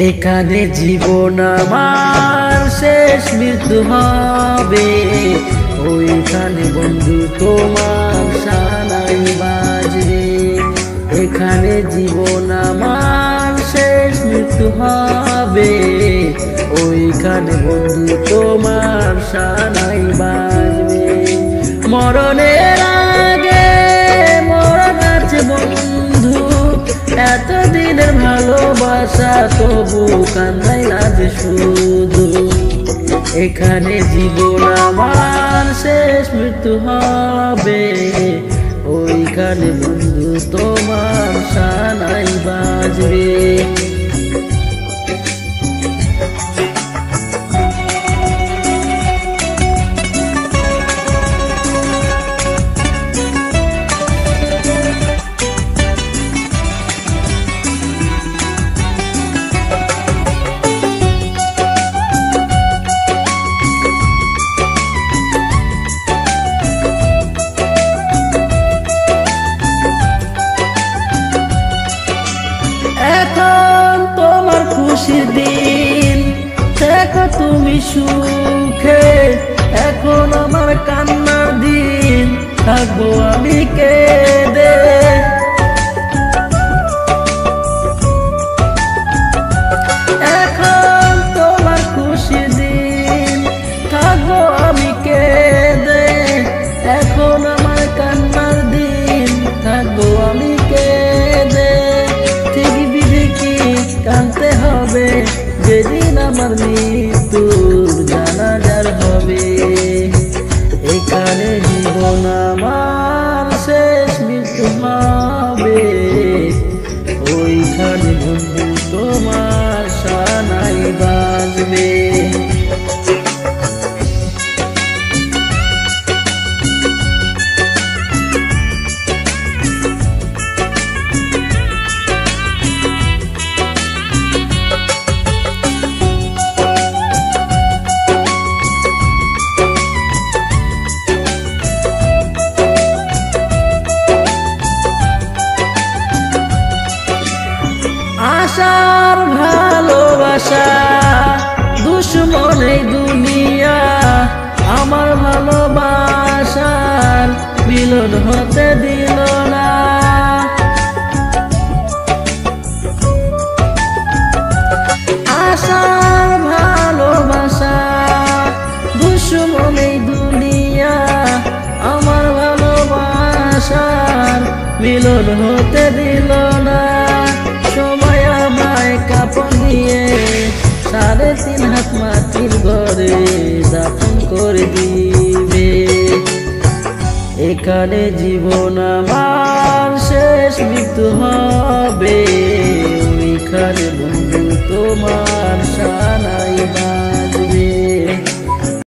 এখানে জীবন আমার শেষ মৃত্যু হবে, ওইখানে বন্ধু তোমার শানাই বাজবে। এখানে জীবন আমার শেষ মৃত্যু হবে, ওইখানে বন্ধু তোমার শানাই বাজবে। মরণের আগে মরণ আছে বন্ধু, এতদিনের ভালোবাসা তবু কান্দাই লাগে শুধু। এখানে জীবন আমার শেষ মৃত্যু হবে, ওইখানে বন্ধু তোমার শানাই বাজবে। এখন তোমার খুশির দিন, দেখো তুমি সুখে। এখন আমার কান্নার দিন, থাকবো আমি কেঁদে। এখন তোমার খুশির দিন, থাকবো আমি কেঁদে। এখন আমার কান্নার দিন, থাকবো আমি কেঁদে। কানতে হবে যেদিন আমার মৃত্যুর জানাজার হবে। এখানে জীবন আমার শেষ মৃত্যু হবে, ওইখানে বন্ধু তোমার শানাই বাজবে। আশার ভালোবাসা দুশ্মন এই দুনিয়া, আমার ভালোবাসার মিলন হতে দিল না। আশার ভালোবাসা দুশ্মন এই দুনিয়া, আমার ভালোবাসার মিলন হতে দিল না। সময় আমায় কাপড় দিয়ে 3.5 হাত মাটির ঘরে দাফন করে দিবে। এখানে জীবন আমার শেষ মৃত্যু হবে, ওইখানে বন্ধু তোমার শানাই বাজবে।